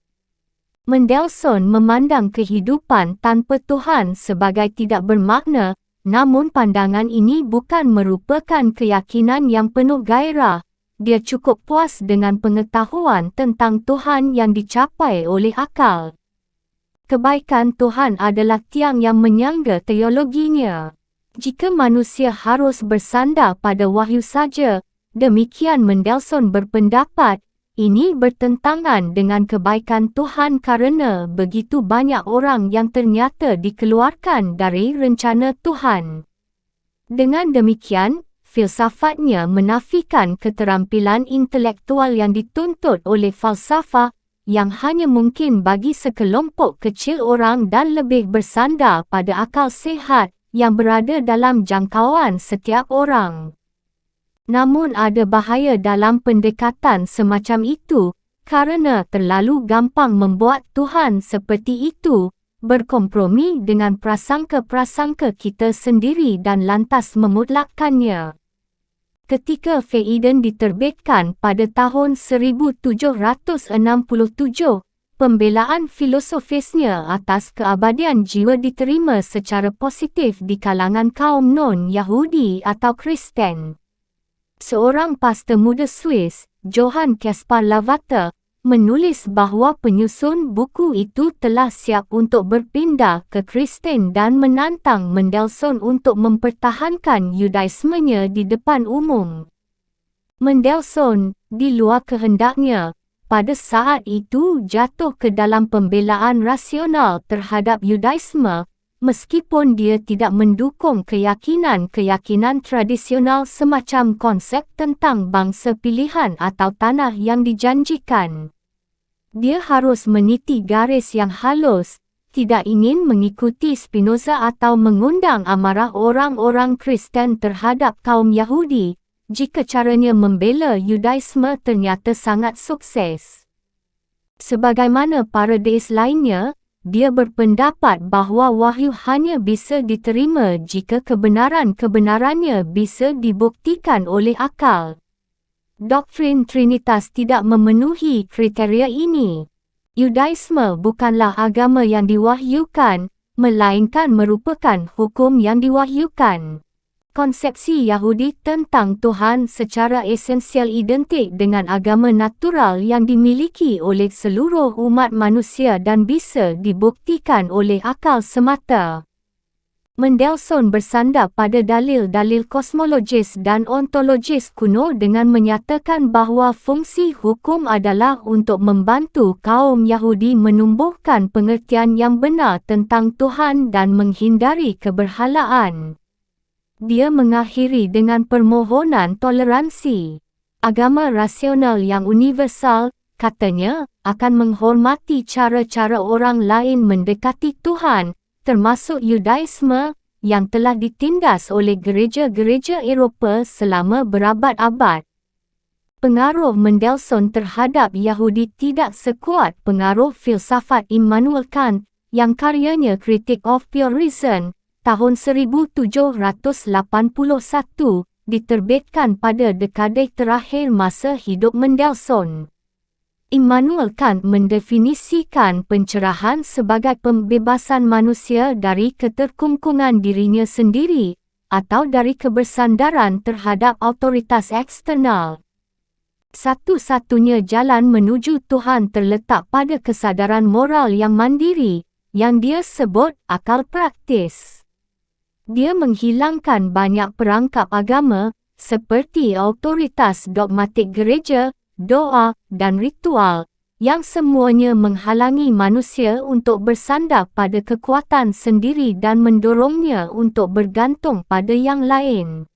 Mendelssohn memandang kehidupan tanpa Tuhan sebagai tidak bermakna, namun pandangan ini bukan merupakan keyakinan yang penuh gairah. Dia cukup puas dengan pengetahuan tentang Tuhan yang dicapai oleh akal. Kebaikan Tuhan adalah tiang yang menyangga teologinya. Jika manusia harus bersandar pada wahyu saja, demikian Mendelssohn berpendapat, ini bertentangan dengan kebaikan Tuhan kerana begitu banyak orang yang ternyata dikeluarkan dari rencana Tuhan. Dengan demikian, filsafatnya menafikan keterampilan intelektual yang dituntut oleh falsafah, yang hanya mungkin bagi sekelompok kecil orang dan lebih bersandar pada akal sehat, yang berada dalam jangkauan setiap orang. Namun ada bahaya dalam pendekatan semacam itu, kerana terlalu gampang membuat Tuhan seperti itu, berkompromi dengan prasangka-prasangka kita sendiri dan lantas memutlakkannya. Ketika Feiden diterbitkan pada tahun 1767, pembelaan filosofisnya atas keabadian jiwa diterima secara positif di kalangan kaum non-Yahudi atau Kristen. Seorang pastor muda Swiss, Johann Caspar Lavater, menulis bahawa penyusun buku itu telah siap untuk berpindah ke Kristen dan menantang Mendelssohn untuk mempertahankan Yudaismenya di depan umum. Mendelssohn, di luar kehendaknya, pada saat itu jatuh ke dalam pembelaan rasional terhadap Yudaisme, meskipun dia tidak mendukung keyakinan-keyakinan tradisional semacam konsep tentang bangsa pilihan atau tanah yang dijanjikan. Dia harus meniti garis yang halus, tidak ingin mengikuti Spinoza atau mengundang amarah orang-orang Kristen terhadap kaum Yahudi, jika caranya membela Yudaisme ternyata sangat sukses. Sebagaimana para deis lainnya, dia berpendapat bahawa wahyu hanya bisa diterima jika kebenaran-kebenarannya bisa dibuktikan oleh akal. Doktrin Trinitas tidak memenuhi kriteria ini. Yudaisme bukanlah agama yang diwahyukan, melainkan merupakan hukum yang diwahyukan. Konsepsi Yahudi tentang Tuhan secara esensial identik dengan agama natural yang dimiliki oleh seluruh umat manusia dan bisa dibuktikan oleh akal semata. Mendelssohn bersandar pada dalil-dalil kosmologis dan ontologis kuno dengan menyatakan bahawa fungsi hukum adalah untuk membantu kaum Yahudi menumbuhkan pengertian yang benar tentang Tuhan dan menghindari keberhalaan. Dia mengakhiri dengan permohonan toleransi. Agama rasional yang universal, katanya, akan menghormati cara-cara orang lain mendekati Tuhan, termasuk Yudaisme, yang telah ditindas oleh gereja-gereja Eropah selama berabad-abad. Pengaruh Mendelssohn terhadap Yahudi tidak sekuat pengaruh filsafat Immanuel Kant, yang karyanya Critique of Pure Reason, tahun 1781, diterbitkan pada dekade terakhir masa hidup Mendelssohn. Immanuel Kant mendefinisikan pencerahan sebagai pembebasan manusia dari keterkungkungan dirinya sendiri, atau dari kebersandaran terhadap autoritas eksternal. Satu-satunya jalan menuju Tuhan terletak pada kesadaran moral yang mandiri, yang dia sebut akal praktis. Dia menghilangkan banyak perangkap agama, seperti autoritas dogmatik gereja, doa, dan ritual, yang semuanya menghalangi manusia untuk bersandar pada kekuatan sendiri dan mendorongnya untuk bergantung pada yang lain.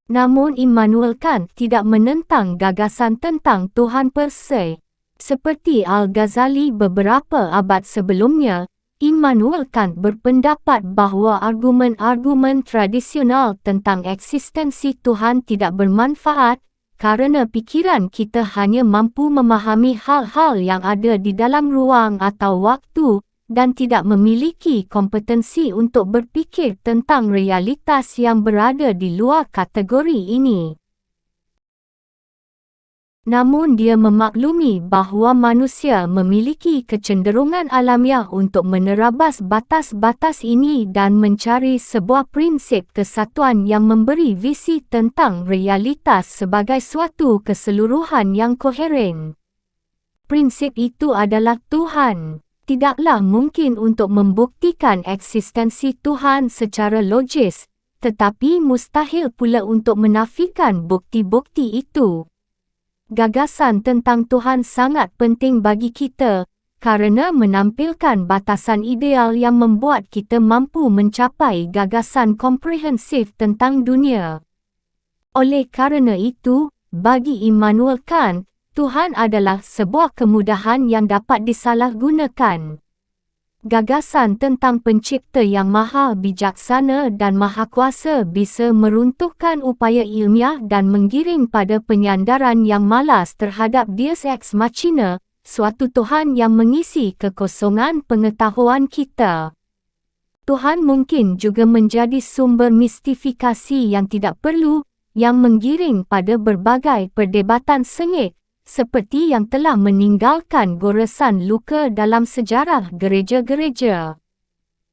Namun Immanuel Kant tidak menentang gagasan tentang Tuhan per se. Seperti Al-Ghazali beberapa abad sebelumnya, Immanuel Kant berpendapat bahawa argumen-argumen tradisional tentang eksistensi Tuhan tidak bermanfaat, kerana pikiran kita hanya mampu memahami hal-hal yang ada di dalam ruang atau waktu, dan tidak memiliki kompetensi untuk berfikir tentang realitas yang berada di luar kategori ini. Namun dia memaklumi bahawa manusia memiliki kecenderungan alamiah untuk menerabas batas-batas ini dan mencari sebuah prinsip kesatuan yang memberi visi tentang realitas sebagai suatu keseluruhan yang koheren. Prinsip itu adalah Tuhan. Tidaklah mungkin untuk membuktikan eksistensi Tuhan secara logis, tetapi mustahil pula untuk menafikan bukti-bukti itu. Gagasan tentang Tuhan sangat penting bagi kita, kerana menampilkan batasan ideal yang membuat kita mampu mencapai gagasan komprehensif tentang dunia. Oleh kerana itu, bagi Immanuel Kant, Tuhan adalah sebuah kemudahan yang dapat disalahgunakan. Gagasan tentang pencipta yang maha bijaksana dan maha kuasa bisa meruntuhkan upaya ilmiah dan menggiring pada penyandaran yang malas terhadap Deus Ex Machina, suatu Tuhan yang mengisi kekosongan pengetahuan kita. Tuhan mungkin juga menjadi sumber mistifikasi yang tidak perlu, yang menggiring pada berbagai perdebatan sengit, seperti yang telah meninggalkan goresan luka dalam sejarah gereja-gereja.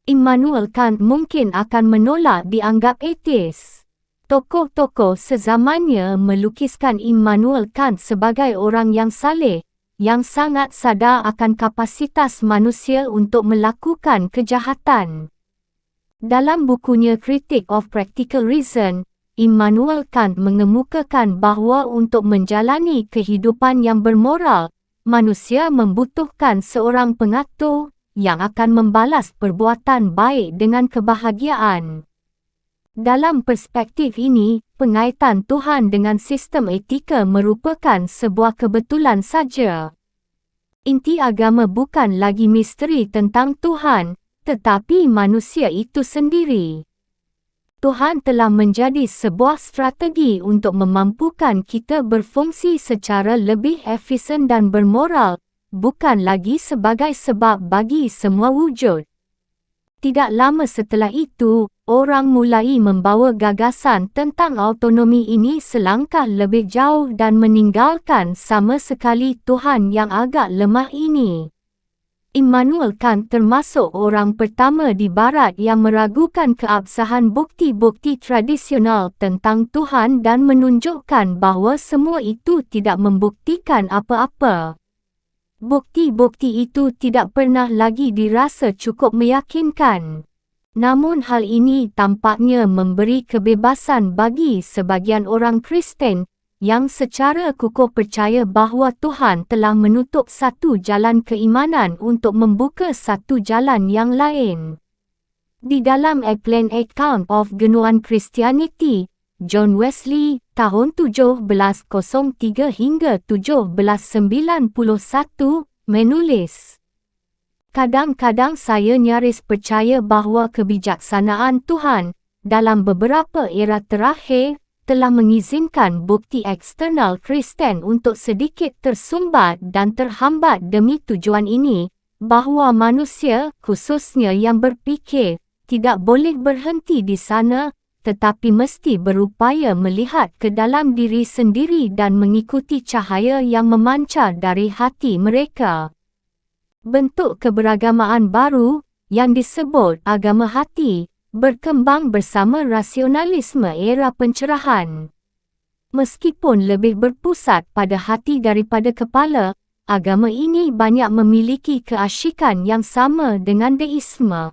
Immanuel Kant mungkin akan menolak dianggap ateis. Tokoh-tokoh sezamannya melukiskan Immanuel Kant sebagai orang yang saleh, yang sangat sadar akan kapasitas manusia untuk melakukan kejahatan. Dalam bukunya Critique of Practical Reason, Immanuel Kant mengemukakan bahawa untuk menjalani kehidupan yang bermoral, manusia membutuhkan seorang pengatur yang akan membalas perbuatan baik dengan kebahagiaan. Dalam perspektif ini, pengaitan Tuhan dengan sistem etika merupakan sebuah kebetulan saja. Inti agama bukan lagi misteri tentang Tuhan, tetapi manusia itu sendiri. Tuhan telah menjadi sebuah strategi untuk memampukan kita berfungsi secara lebih efisien dan bermoral, bukan lagi sebagai sebab bagi semua wujud. Tidak lama setelah itu, orang mulai membawa gagasan tentang autonomi ini selangkah lebih jauh dan meninggalkan sama sekali Tuhan yang agak lemah ini. Immanuel Kant termasuk orang pertama di Barat yang meragukan keabsahan bukti-bukti tradisional tentang Tuhan dan menunjukkan bahawa semua itu tidak membuktikan apa-apa. Bukti-bukti itu tidak pernah lagi dirasa cukup meyakinkan. Namun hal ini tampaknya memberi kebebasan bagi sebagian orang Kristen yang secara kukuh percaya bahawa Tuhan telah menutup satu jalan keimanan untuk membuka satu jalan yang lain. Di dalam A Plain Account of Genuine Christianity, John Wesley, tahun 1703 hingga 1791, menulis, "Kadang-kadang saya nyaris percaya bahawa kebijaksanaan Tuhan, dalam beberapa era terakhir, telah mengizinkan bukti eksternal Kristen untuk sedikit tersumbat dan terhambat demi tujuan ini, bahawa manusia, khususnya yang berfikir, tidak boleh berhenti di sana, tetapi mesti berupaya melihat ke dalam diri sendiri dan mengikuti cahaya yang memancar dari hati mereka." Bentuk keberagamaan baru, yang disebut agama hati, berkembang bersama rasionalisme era pencerahan. Meskipun lebih berpusat pada hati daripada kepala, agama ini banyak memiliki keasyikan yang sama dengan deisme.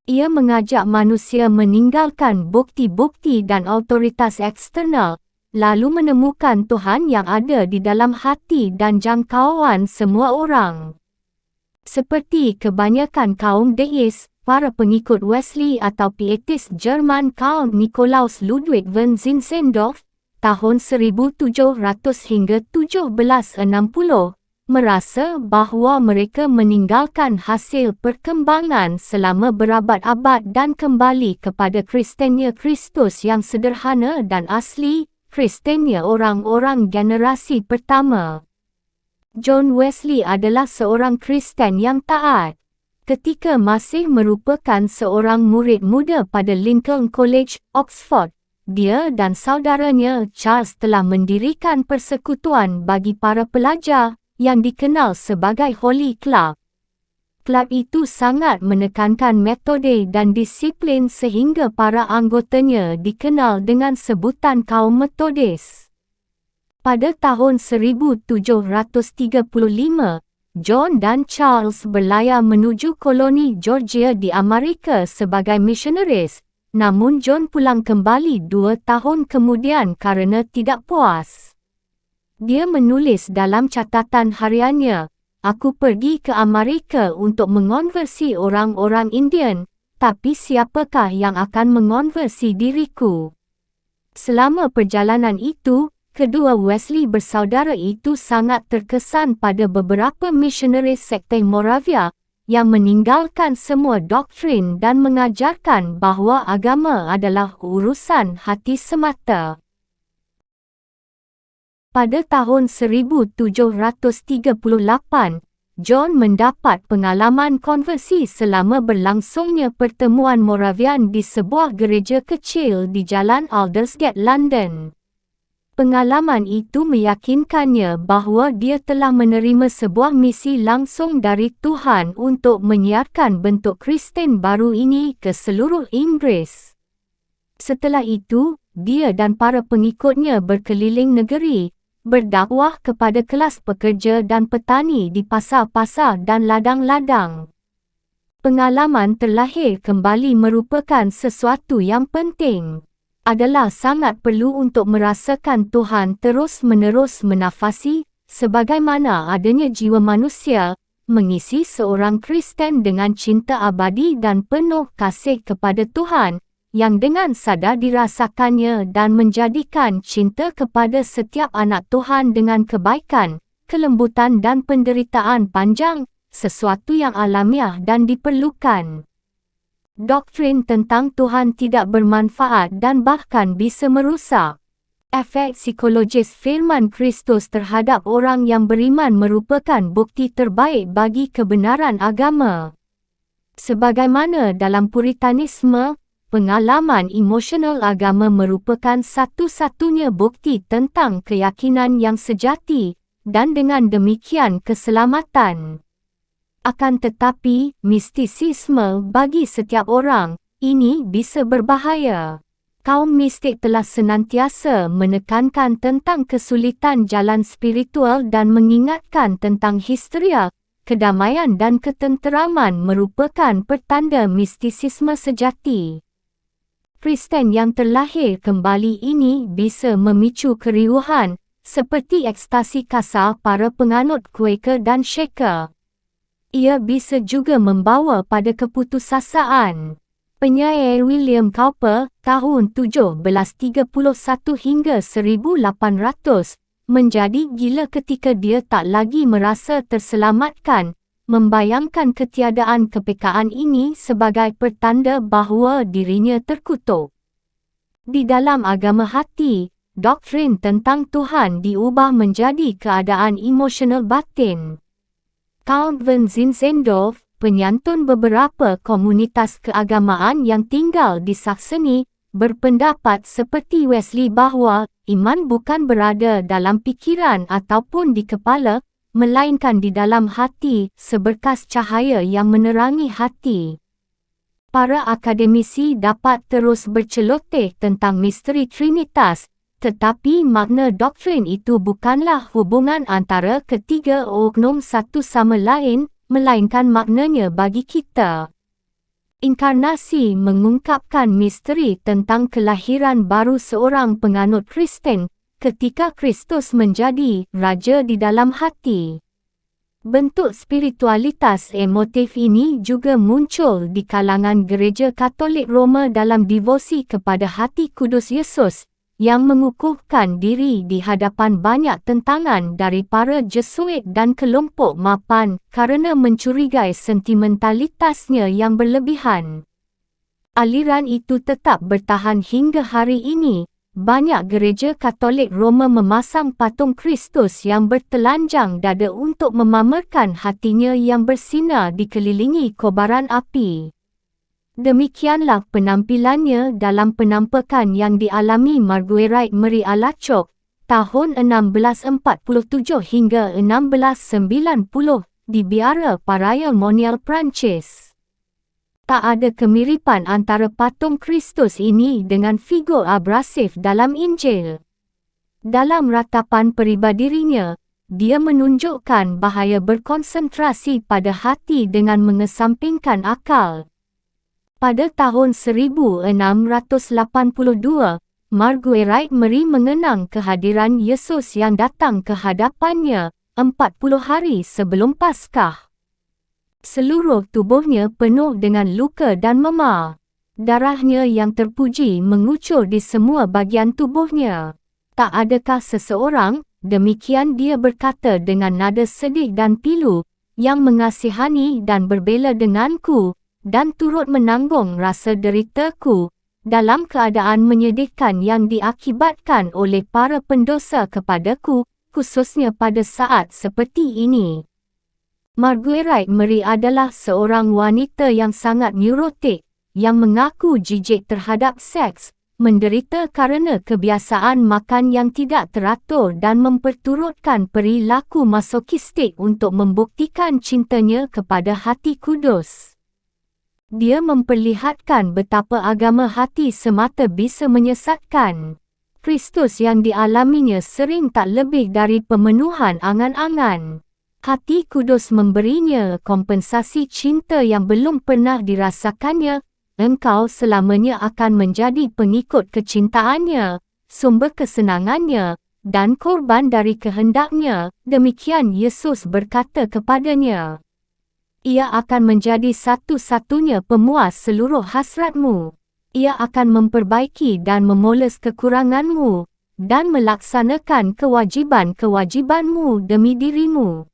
Ia mengajak manusia meninggalkan bukti-bukti dan autoritas eksternal, lalu menemukan Tuhan yang ada di dalam hati dan jangkauan semua orang. Seperti kebanyakan kaum deis, para pengikut Wesley atau pietis Jerman Count Nikolaus Ludwig von Zinzendorf, tahun 1700 hingga 1760, merasa bahawa mereka meninggalkan hasil perkembangan selama berabad-abad dan kembali kepada Kristenia Kristus yang sederhana dan asli, Kristenia orang-orang generasi pertama. John Wesley adalah seorang Kristen yang taat. Ketika masih merupakan seorang murid muda pada Lincoln College, Oxford, dia dan saudaranya Charles telah mendirikan persekutuan bagi para pelajar yang dikenal sebagai Holy Club. Kelab itu sangat menekankan metode dan disiplin sehingga para anggotanya dikenal dengan sebutan kaum Metodis. Pada tahun 1735, John dan Charles berlayar menuju koloni Georgia di Amerika sebagai misionaris, namun John pulang kembali 2 tahun kemudian kerana tidak puas. Dia menulis dalam catatan hariannya, "Aku pergi ke Amerika untuk mengonversi orang-orang Indian, tapi siapakah yang akan mengonversi diriku?" Selama perjalanan itu, kedua Wesley bersaudara itu sangat terkesan pada beberapa misionaris sekte Moravia yang meninggalkan semua doktrin dan mengajarkan bahawa agama adalah urusan hati semata. Pada tahun 1738, John mendapat pengalaman konversi selama berlangsungnya pertemuan Moravian di sebuah gereja kecil di Jalan Aldersgate, London. Pengalaman itu meyakinkannya bahawa dia telah menerima sebuah misi langsung dari Tuhan untuk menyiarkan bentuk Kristen baru ini ke seluruh Inggris. Setelah itu, dia dan para pengikutnya berkeliling negeri, berdakwah kepada kelas pekerja dan petani di pasar-pasar dan ladang-ladang. Pengalaman terlahir kembali merupakan sesuatu yang penting. Adalah sangat perlu untuk merasakan Tuhan terus-menerus menafasi, sebagaimana adanya jiwa manusia, mengisi seorang Kristen dengan cinta abadi dan penuh kasih kepada Tuhan, yang dengan sadar dirasakannya dan menjadikan cinta kepada setiap anak Tuhan dengan kebaikan, kelembutan dan penderitaan panjang, sesuatu yang alamiah dan diperlukan. Doktrin tentang Tuhan tidak bermanfaat dan bahkan bisa merusak. Efek psikologis firman Kristus terhadap orang yang beriman merupakan bukti terbaik bagi kebenaran agama. Sebagaimana dalam Puritanisme, pengalaman emosional agama merupakan satu-satunya bukti tentang keyakinan yang sejati, dan dengan demikian keselamatan. Akan tetapi, mistisisme bagi setiap orang, ini bisa berbahaya. Kaum mistik telah senantiasa menekankan tentang kesulitan jalan spiritual dan mengingatkan tentang histeria, kedamaian dan ketenteraman merupakan pertanda mistisisme sejati. Kristen yang terlahir kembali ini bisa memicu keriuhan, seperti ekstasi kasar para penganut Quaker dan Shaker. Ia bisa juga membawa pada keputusasaan. Penyair William Cowper, tahun 1731 hingga 1800, menjadi gila ketika dia tak lagi merasa terselamatkan, membayangkan ketiadaan kepekaan ini sebagai pertanda bahawa dirinya terkutuk. Di dalam agama hati, doktrin tentang Tuhan diubah menjadi keadaan emosional batin. Count von Zinzendorf, penyantun beberapa komunitas keagamaan yang tinggal di Sakseni, berpendapat seperti Wesley bahawa iman bukan berada dalam pikiran ataupun di kepala, melainkan di dalam hati, seberkas cahaya yang menerangi hati. Para akademisi dapat terus berceloteh tentang misteri Trinitas, tetapi makna doktrin itu bukanlah hubungan antara ketiga oknum satu sama lain, melainkan maknanya bagi kita. Inkarnasi mengungkapkan misteri tentang kelahiran baru seorang penganut Kristen, ketika Kristus menjadi Raja di dalam hati. Bentuk spiritualitas emotif ini juga muncul di kalangan Gereja Katolik Roma dalam devosi kepada Hati Kudus Yesus, yang mengukuhkan diri di hadapan banyak tentangan dari para Jesuit dan kelompok mapan kerana mencurigai sentimentalitasnya yang berlebihan. Aliran itu tetap bertahan hingga hari ini. Banyak gereja Katolik Roma memasang patung Kristus yang bertelanjang dada untuk memamerkan hatinya yang bersinar dikelilingi kobaran api. Demikianlah penampilannya dalam penampakan yang dialami Marguerite Marie Alacoque tahun 1647 hingga 1690 di biara Paraya Monial, Prancis. Tak ada kemiripan antara patung Kristus ini dengan figur abrasif dalam Injil. Dalam ratapan peribadi dirinya, dia menunjukkan bahaya berkonsentrasi pada hati dengan mengesampingkan akal. Pada tahun 1682, Marguerite Marie mengenang kehadiran Yesus yang datang ke hadapannya 40 hari sebelum Paskah. Seluruh tubuhnya penuh dengan luka dan memar. Darahnya yang terpuji mengucur di semua bagian tubuhnya. Tak adakah seseorang, demikian dia berkata dengan nada sedih dan pilu, yang mengasihani dan berbela denganku, dan turut menanggung rasa deritaku, dalam keadaan menyedihkan yang diakibatkan oleh para pendosa kepadaku, khususnya pada saat seperti ini. Marguerite Marie adalah seorang wanita yang sangat neurotik, yang mengaku jijik terhadap seks, menderita kerana kebiasaan makan yang tidak teratur dan memperturutkan perilaku masokistik untuk membuktikan cintanya kepada Hati Kudus. Dia memperlihatkan betapa agama hati semata bisa menyesatkan. Kristus yang dialaminya sering tak lebih dari pemenuhan angan-angan. Hati Kudus memberinya kompensasi cinta yang belum pernah dirasakannya. Engkau selamanya akan menjadi pengikut kecintaannya, sumber kesenangannya, dan korban dari kehendaknya. Demikian Yesus berkata kepadanya. Ia akan menjadi satu-satunya pemuas seluruh hasratmu. Ia akan memperbaiki dan memoles kekuranganmu, dan melaksanakan kewajiban-kewajibanmu demi dirimu.